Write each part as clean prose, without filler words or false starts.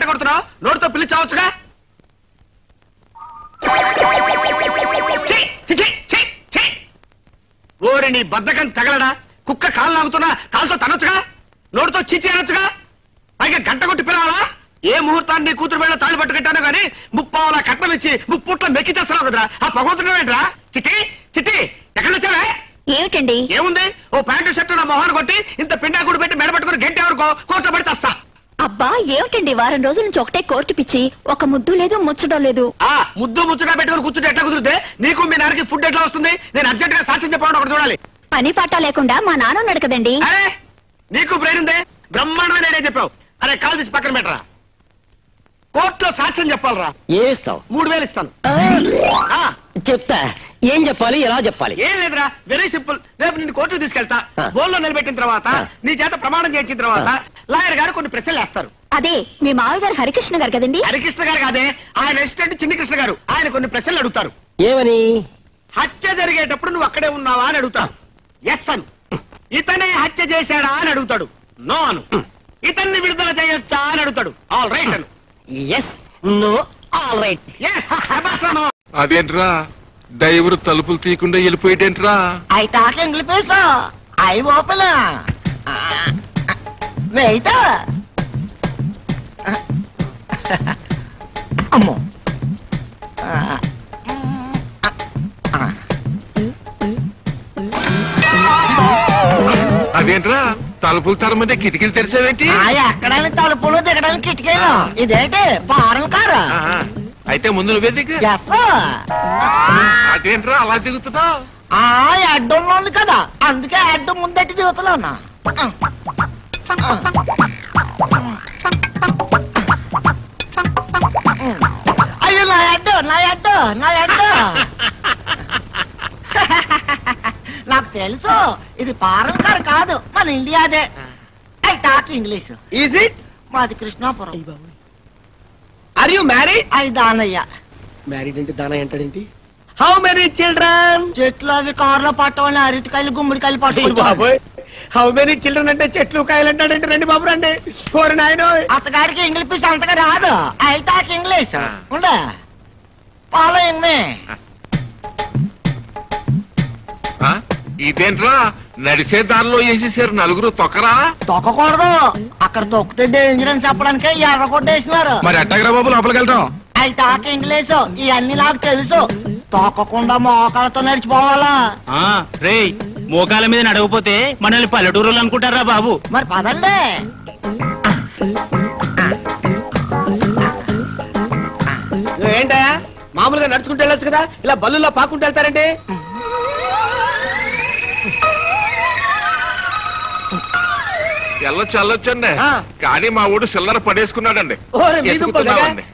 కొడుతున్నావు? నోటితో పిలిచావచ్చుగా. ఓరి నీ బద్దకం తగలడా? కుక్క కాలు లాగుతున్నా కాలుతో తనొచ్చుగా, నోటితో చిచి అనొచ్చుగా, పైగా గంట కొట్టి పిలవాలా? ఏ ముహూర్తాన్ని నీ కూతురు మీద తాళి పట్టు కట్టాను గానీ ముప్పావులా కట్నం ఇచ్చి ముప్పుట్లో మెక్కి చేస్తున్నావు కదరా. ఆ పగవుతున్నావేంట్రా? చిట్టి చిట్టి ఎక్కడొచ్చావే? ఏమిటండి? ఏముంది, ఓ ప్యాంటు షర్టు నా మొహాన్ని కొట్టి ఇంత పిండాకుడు పెట్టి మెడబట్టుకుని గంట ఎవరికో కోర్టు పడి తెస్తా. అబ్బా ఏమిటండి, వారం రోజుల నుంచి ఒకటే కోర్టు పిచ్చి, ఒక ముద్దు లేదు ముచ్చడం లేదు. ఆ ముద్దు ముచ్చుగా పెట్టుకుని కూర్చుంటే ఎట్లా కుదిరితే నీకు మీ నాన్నకి ఫుడ్ ఎట్లా వస్తుంది? నేను అర్జెంట్ గా సాక్ష్యం చెప్పకుండా ఒకటి చూడాలి. పని పాట లేకుండా మా నాన్న ఉన్నాడు కదండి. అరే నీకు బ్రెయిన్ ఉందే, బ్రహ్మాండమైన ఐడియా చెప్పావు. అరే కాలు తీసి పక్కన పెట్టరా. కోర్టులో సాక్ష్యం చెప్పాలరా. ఏమిస్తావు? 3000 ఇస్తాను. చెప్తా. ఏం చెప్పాలి, ఎలా చెప్పాలి? ఏం లేదురా, వెరీ సింపుల్. రేపు నిన్ను కోర్టుకు తీసుకెళ్తా. బోల్లో నిలబెట్టిన తర్వాత నీ చేత ప్రమాణం చేయించిన తర్వాత లాయర్ గారు కొన్ని ప్రశ్నలు వేస్తారు. అదే మీ మావి గారు హరికృష్ణ గారు కదండి. హరికృష్ణ గారు కాదే, ఆయన అసిస్టెంట్ చిన్ని కృష్ణ గారు. ఆయన కొన్ని ప్రశ్నలు అడుగుతారు. ఏమని? హత్య జరిగేటప్పుడు నువ్వు అక్కడే ఉన్నావా అని అడుగుతాడు. ఎస్ అను. ఇతనే హత్య చేశాడా అని అడుగుతాడు. నో అను. ఇతన్ని విడుదల చేయొచ్చా అని అడుగుతాడు. ఆల్ రైట్ అను. Yes, no, all right. అదేంట్రా డ్రైవర్ తలుపులు తీయకుండా వెళ్ళిపోయేటేంట్రా? I talk English, I open wait. అమ్మో, అదేంట్రా తలుపులు తరమంటే కిటికీలు తెరిచావేంటి? ఎక్కడానికి తలుపులు, దిగడానికి కిటికీలు. ఇదేంటి ఫారెన్ కారు? అయితే ముందు నువ్వే దిగు. అదేంట్రా అలా దిగుతున్నావు? అడ్డంలో ఉంది కదా, అందుకే అడ్డం ముందట్టి దిగుతున్నా. అయ్యో నా అడ్డు, నా అడ్డు, నా అడ్డు. నాకు తెలుసు ఇది ఫారెన్ కార్ కాదు, మన ఇండియాదే. I talk English. Is it? మాది Krishnapuram. Are you married? I Danayya. Married అంటే దానయ్య అంటాడేంటి? How many children? చెట్లు అవి కార్లో పట్టవాళ్ళని, అరటికాయలు గుమ్మడికాయలు పట్టుకోవాలి. హౌ మెనీ చిల్డ్రన్ అంటే చెట్లు కాయలు అంటాడంటే రండి బాబు రండి. కోరి నాయన అతగాడికి ఇంగ్లీష్ అంతగా రాదు. I talk English. ఉండ ఫాలోయింగ్ మీ. ఇదేంట్రా నడిచే దారిలో వేసేసారు నలుగురు. తొక్కరా? తొక్కకూడదు, అక్కడ తొక్కితే డేంజర్ అని చెప్పడానికే ఎర్ర కొట్టేసినారు. మరి ఎట్టగరా బాబు లోపలికి వెళ్తాం? ఐ టాక్ ఇంగ్లీష్, ఇవన్నీ నాకు తెలుసు. తొక్కకుండా మోకాలతో నడిచిపోవాలా? రే మోకాల మీద నడవపోతే మనల్ని పల్లెటూరులు అనుకుంటారా బాబు? మరి పదండి. ఏంటా మామూలుగా నడుచుకుంటూ వెళ్ళొచ్చు కదా, ఇలా బల్లుల్లో పాకుంటూ వెళ్తారండి? వెళ్ళొచ్చండి, కానీ మా ఊడు చిల్లర పడేసుకున్నాడండి.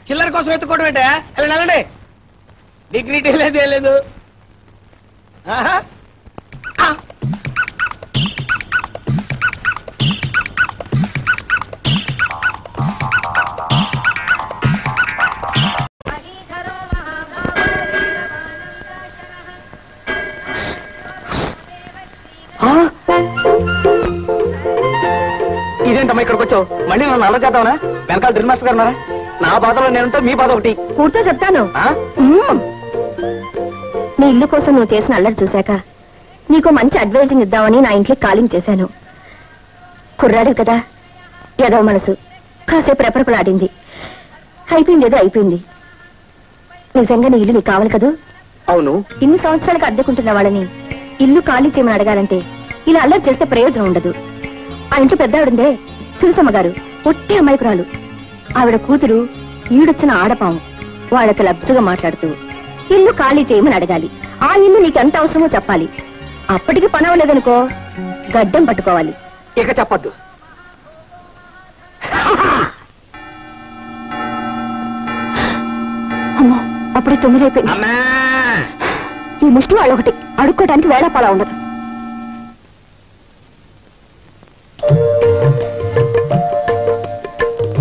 చిల్లర కోసం ఎత్తుకోవడం ఏంటే? వెళ్ళండి. డిగ్నిటీ లేదు, ఏం లేదు. ఇదేంటమ్మా ఇక్కడికి వచ్చావు? మళ్ళీ నన్ను అలా చేద్దామనా? వెనకాల డ్రిల్ మాస్టర్ గారు ఉన్నారా? నా బాధలో నేనుంటే మీ బాధ ఒకటి. కూర్చో చెప్తాను. నీ ఇల్లు కోసం నువ్వు చేసిన అల్లరి చూశాక నీకు మంచి అడ్వైజింగ్ ఇద్దామని నా ఇంట్లో కాలింగ్ చేశాను. కుర్రాడు కదా, ఏదో మనసు కాసేపు రెపరెపలాడింది. అయిపోయింది, ఏదో అయిపోయింది. నిజంగా నీ ఇల్లు నీకు కావాలి కదూ? అవును. ఇన్ని సంవత్సరాలకు అద్దెకుంటున్న వాళ్ళని ఇల్లు ఖాళీ చేయమని అడగాలంటే ఇలా అల్లరి చేస్తే ప్రయోజనం ఉండదు. ఆ ఇంట్లో పెద్ద ఆవిడుందే తులసమ్మ గారు, ఒట్టి అమాయకురాలు. ఆవిడ కూతురు ఈడొచ్చిన ఆడపాము. వాళ్ళకి లబ్సుగా మాట్లాడుతూ ఇల్లు ఖాళీ చేయమని అడగాలి. ఆ ఇల్లు నీకు ఎంత అవసరమో చెప్పాలి. అప్పటికి పని అవ్వలేదనుకో గడ్డం పట్టుకోవాలి. ఇక చెప్పద్దు. అమ్మో, అప్పుడే 9 అయిపోయింది. ఈ ముష్టి వాళ్ళు ఒకటి అడుక్కోవడానికి వేళాపాలా ఉండదు.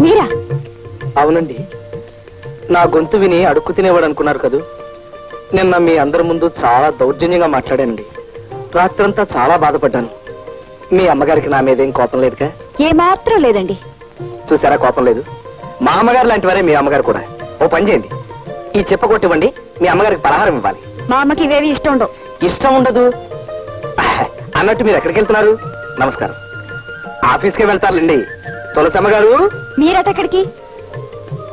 మీరా? అవునండి, నా గొంతు విని అడుక్కు తినేవాడు అనుకున్నారు కదూ. నిన్న మీ అందరి ముందు చాలా దౌర్జన్యంగా మాట్లాడానండి. రాత్రంతా చాలా బాధపడ్డాను. మీ అమ్మగారికి నా మీదేం కోపం లేదుగా? ఏమాత్రం లేదండి. చూసారా, కోపం లేదు. మా అమ్మగారు లాంటి వారే మీ అమ్మగారు కూడా. ఓ పని చేయండి, ఈ చెప్ప కొట్టివ్వండి, మీ అమ్మగారికి పలహారం ఇవ్వాలి. మా అమ్మకి ఇవేవి ఇష్టం ఉండవు. ఇష్టం ఉండదు అన్నట్టు మీరు ఎక్కడికి వెళ్తున్నారు? నమస్కారం. ఆఫీస్కే వెళ్తారులేండి. తులసమ్మ గారు, మీరెటెక్కడికి?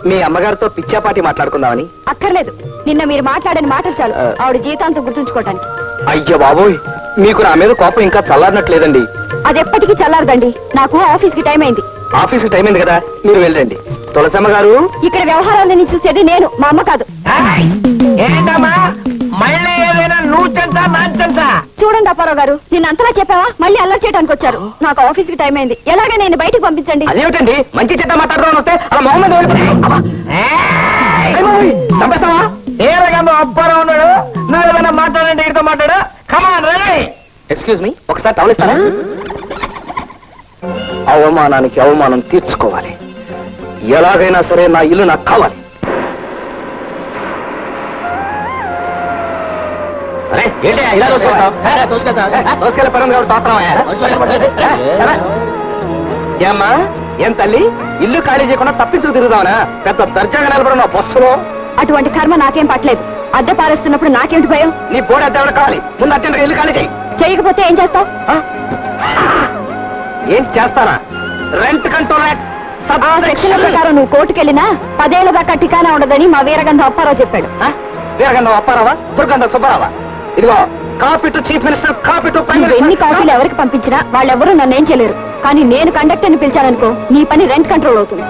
మీ అమ్మగారితో పిచ్చాపాటి మాట్లాడుకుందామని. అక్కర్లేదు, నిన్న మీరు మాట్లాడిన మాటలు చాలు ఆవిడ జీవితాంతం గుర్తుంచుకోవటానికి. అయ్యో బాబోయ్, మీకు నా మీద కోపం ఇంకా చల్లారినట్లేదండి. అది ఎప్పటికీ చల్లారదండి. నాకు ఆఫీస్ కి టైం అయింది. ఆఫీస్కి టైం అయింది కదా, మీరు వెళ్ళండి. తులసమ్మ గారు, ఇక్కడ వ్యవహారాలని చూసేది నేను, మా అమ్మ కాదు. ఏంటమ్మా మళ్ళీ ఏదైనా నువ్వు చెంతా నా చెంతా? చూడండి అప్పారావు గారు, నిన్న అంతలా చెప్పావా? మళ్ళీ అల్లరి చేయడానికి వచ్చారు. నాకు ఆఫీస్ కి టైం అయింది, ఎలాగ నేను బయటికి పంపించండి. అదేమిటండి మంచి చెడ్డ మాట్లాడడం వస్తే అలా మొహమ్మద్ చంపేస్తావా? ఏ రకంగా అప్పారావు ఉన్నాడు, నువ్వు ఏదైనా మాట్లాడండి, ఇక్కడితో మాట్లాడు. కమాన్ రే. ఎక్స్క్యూజ్ మీ, ఒకసారి టవలిస్తారా? అవమానానికి అవమానం తీర్చుకోవాలి. ఎలాగైనా సరే నా ఇల్లు నాకు కావాలి. అరే ఏంటి ఇలా తోసుకెళ్ళి పరం కాబట్టి తోస్తున్నావా? ఏమ్మా, ఏం తల్లి, ఇల్లు ఖాళీ చేయకుండా తప్పించుకు తిరుగుదావనా? పెద్ద దర్జాగా నిలబడిన బస్సులో. అటువంటి కర్మ నాకేం పట్టలేదు. అద్దె పారేస్తున్నప్పుడు నాకేమిటి భయం? నీ బోర్డు అద్దె ఎవరు కావాలి? ముందు అర్జెంట్గా ఇల్లు ఖాళీ చేయి. చేయకపోతే ఏం చేస్తావు? ఏం చేస్తానా? రెంట్ కంట్రోల్ సెక్షన్ల ప్రకారం నువ్వు కోర్టుకెళ్ళినా 10 ఏళ్ల దాకా టికానా ఉండదని మా వీరగంధ అప్పారావు చెప్పాడు. వీరగంధం అప్పారావా, దుర్గంధం సుబ్బారావా? ఇదిగో, copy to chief minister, copy to prime నువ్వు ఎన్ని కాపీలు ఎవరికి పంపించినా వాళ్ళెవరూ నన్నేం చేయలేరు. కానీ నేను కండక్టర్ని పిలిచాననుకో, నీ పని రెంట్ కంట్రోల్ అవుతుంది.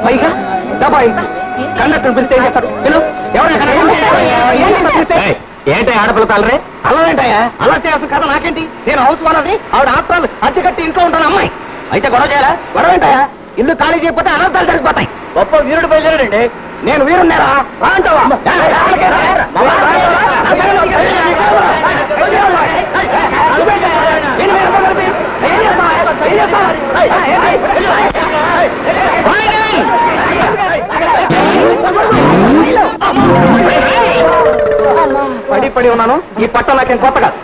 పైగా కండక్టర్ పిలిస్తే ఏం చేస్తాడు? ఏంటి ఆడపిల్ల తాలరే? అల్లరేంటయ్యా? అలా చేయాల్సిన కదా నాకేంటి? నేను హౌస్ ఓనర్ని, ఆవిడ ఆత్రాలు అద్దె కట్టి ఇంట్లో ఉంటాను అమ్మాయి. అయితే గొడవ చేయాలా? గొడవ ఏంటయ్యా? ఇల్లు ఖాళీ చేయకపోతే అనర్థాలు జరిగిపోతాయి. గొప్ప వీరుడు బయలుదేరాడండి. నేను వీరున్నారా? రా అంటావా? పడి పడి ఉన్నాను. ఈ పట్టం నాకేం కొత్త కాదు.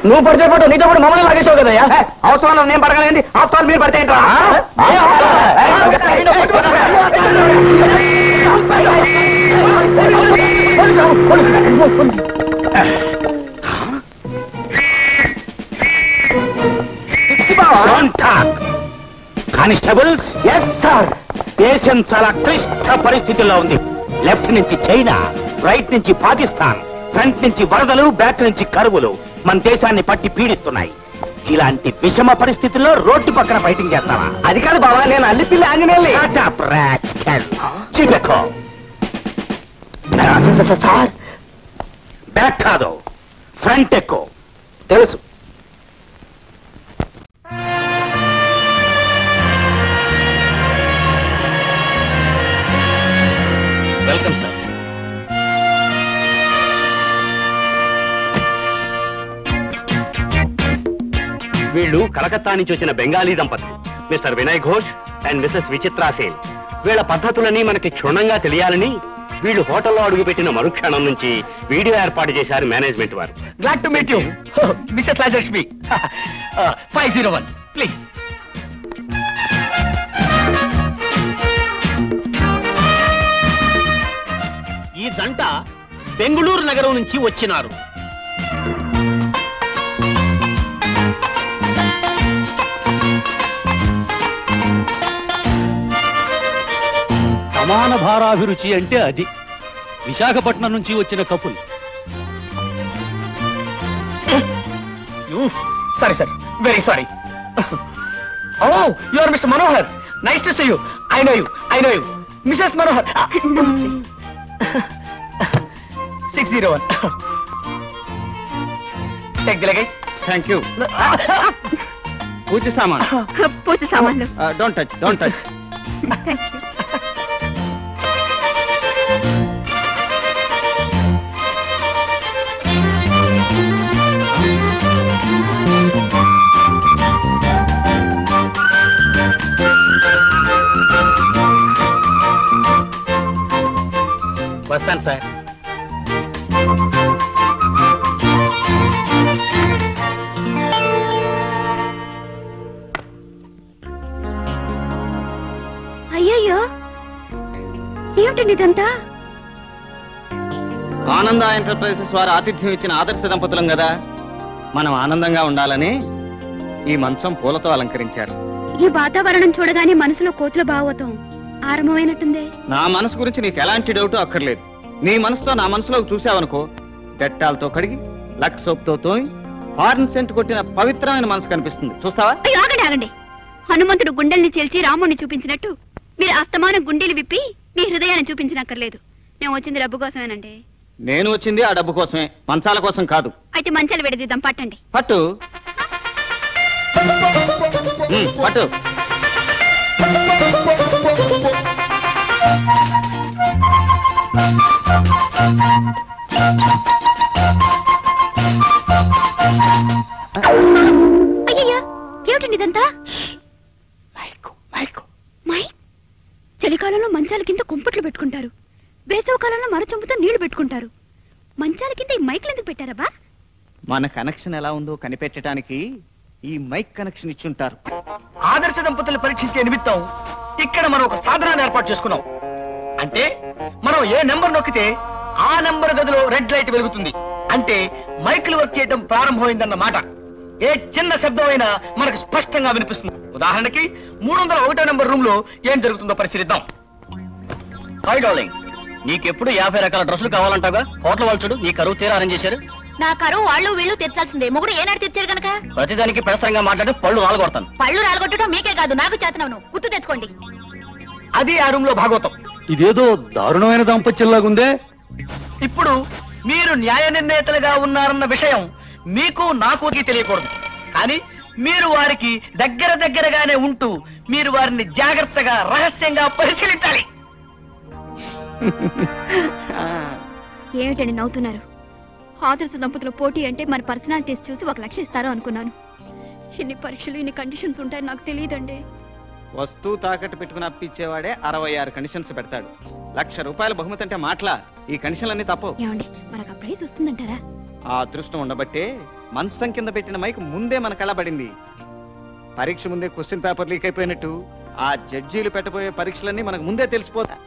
నువ్వు పడితే పట్టు, నీతో కూడా మమ్మల్ని లాగేసావు కదయ్యా. అవసరం నేను పడగలేండి, అవసరాలు మీరు పడితే ఏంటో. Constables, yes sir. దేశం చాలా క్లిష్ట పరిస్థితుల్లో ఉంది. లెఫ్ట్ నుంచి చైనా, రైట్ నుంచి పాకిస్తాన్, ఫ్రంట్ నుంచి వరదలు, బ్యాక్ నుంచి కరువులు మన దేశాన్ని పట్టి పీడిస్తున్నాయి. ఇలాంటి విషమ పరిస్థితుల్లో రోడ్డు పక్కన ఫైటింగ్ చేస్తావా? అది కాదు బాబా, నేను అల్లిపిల్లి ఆంజనేయుల్ని. సార్, బ్యాక్ కాదు, ఫ్రంట్ ఎక్కువ. తెలుసు. Welcome sir. వీళ్ళు కలకత్తా నుంచి వచ్చిన బెంగాలీ దంపతులు, Mr Vinay Ghosh and Mrs Vichitra Sen. వీళ్ళ పద్ధతులని మనకి క్షుణ్ణంగా తెలియాలని వీళ్ళు హోటల్లో అడుగుపెట్టిన మరుక్షణం నుంచి వీడియో ఏర్పాటు చేశారు మేనేజ్మెంట్ వారు. Glad to meet you mister Rajalakshmi. 501 please. ఈ జంట బెంగుళూరు నగరం నుంచి వచ్చినారు. సమాన భారాభిరుచి అంటే అది. విశాఖపట్నం నుంచి వచ్చిన couple. Sorry sir, very sorry. Oh, you are Mr Manohar. Nice to see you. I know you Mrs Manohar. 601. Take the luggage. Thank you. పూజ సామాన్. పూజ సామాన్లు. Don't touch. వస్తాను సార్. అయ్యయ్యో, ఏమిటండి ఇదంతా? ఆనంద ఎంటర్ప్రైజెస్ వారు ఆతిథ్యం ఇచ్చిన ఆదర్శ దంపతులం కదా, మనం ఆనందంగా ఉండాలని ఈ మంచం పూలతో అలంకరించారు. ఈ వాతావరణం చూడగానే మనసులో కోతుల భావోతం ఆరంభమైనట్టుందే. నా మనసు గురించి నీకు ఎలాంటి డౌట్ అక్కర్లేదు. నీ మనసుతో నా మనసులోకి చూసావనుకో, డెట్టాలతో కడిగి లక్స్ సోప్తో తోమి హార్న్ సెంట్ కొట్టిన పవిత్రమైన మనసు కనిపిస్తుంది. చూస్తావా? అయ్యో, ఆగండి ఆగండి. హనుమంతుడు గుండెల్ని చేల్చి రాముడిని చూపించినట్టు మీరు అస్తమానం గుండెలు విప్పి మీ హృదయాన్ని చూపించనక్కర్లేదు. నేను వచ్చింది డబ్బు కోసమేనండి. నేను వచ్చింది ఆ డబ్బు కోసమే, మంచాల కోసం కాదు. అయితే మంచాలు విడదీద్దాం, పట్టండి. పట్టు పట్టు. అయ్యయ్యా, ఏమిటండి ఇదంతా? మై చలికాలంలో మంచాల కింద కుంపట్లు పెట్టుకుంటారు, వేసవ కాలంలో మరచొంపుతో నీళ్లు పెట్టుకుంటారు. మంచాల కింద ఈ మైకులు ఎందుకు పెట్టారబ్బా? మన కనెక్షన్ ఎలా ఉందో కనిపెట్టడానికి ఈ మైక్ కనెక్షన్ ఇచ్చుంటారు. ఆదర్శ దంపతులు పరీక్షించే నిమిత్తం ఇక్కడ మనం ఒక సాధనాన్ని ఏర్పాటు చేసుకున్నాం. అంటే మనం ఏ నెంబర్ నొక్కితే ఆ నెంబర్ గదిలో రెడ్ లైట్ వెలుగుతుంది. అంటే మైకులు వర్క్ చేయడం ప్రారంభమైందన్నమాట. ఏ చిన్న శబ్దం అయినా మనకు స్పష్టంగా వినిపిస్తుంది. ఉదాహరణకి 301 నెంబర్ రూమ్ లో ఏం జరుగుతుందో పరిశీలిద్దాం. హాయ్ డార్లింగ్, నీకెప్పుడు 50 రకాల డ్రెస్సులు కావాలంటాగా? హోటల్ వాళ్ళు చూడు, నీ కరువు తీరా అరేంజ్ చేశారు. నా కరువు వాళ్ళు వీళ్ళు తీర్చాల్సిందే. మొగుడు ఏనాడు తీర్చారు గనక ప్రతిదానికి ప్రసరంగా మాట్లాడి పళ్ళు రాలగొడతాను. పళ్ళు రాలగొట్టడం మీకే కాదు, నాకు చేతనవును. గుర్తు తెచ్చుకోండి. అది ఆ రూమ్ లో భాగవతం. ఇదేదో దారుణమైన దాంపత్యంలాగుందే. ఇప్పుడు మీరు న్యాయ నిర్ణేతలుగా ఉన్నారన్న విషయం మీకు నాకు తెలియకూడదు. కానీ మీరు వారికి దగ్గరగానే ఉంటూ మీరు వారిని జాగ్రత్తగా రహస్యంగా పరిశీలించాలి. ఏమిటండి నవ్వుతున్నారు? ఆదర్శ దంపతుల పోటీ అంటే మన పర్సనాలిటీస్ చూసి 1 లక్ష ఇస్తారో అనుకున్నాను. ఇన్ని పరీక్షలు, ఇన్ని కండిషన్స్ ఉంటాయని నాకు తెలియదండి. వస్తువు తాకట్టు పెట్టుకుని అప్పిచ్చేవాడే 66 కండిషన్స్ పెడతాడు. ₹1,00,000 బహుమతి అంటే మాటలా? ఈ కండిషన్లన్నీ తప్పవు. ఏమండి, మనకు ఆ ప్రైజ్ వస్తుందంటారా? ఆ అదృష్టం ఉండబట్టే మంచం కింద పెట్టిన మైక్ ముందే మన కళ్ళబడింది. పరీక్ష ముందే క్వశ్చన్ పేపర్ లీక్ అయిపోయినట్టు ఆ జడ్జీలు పెట్టబోయే పరీక్షలన్నీ మనకు ముందే తెలిసిపోతాయి.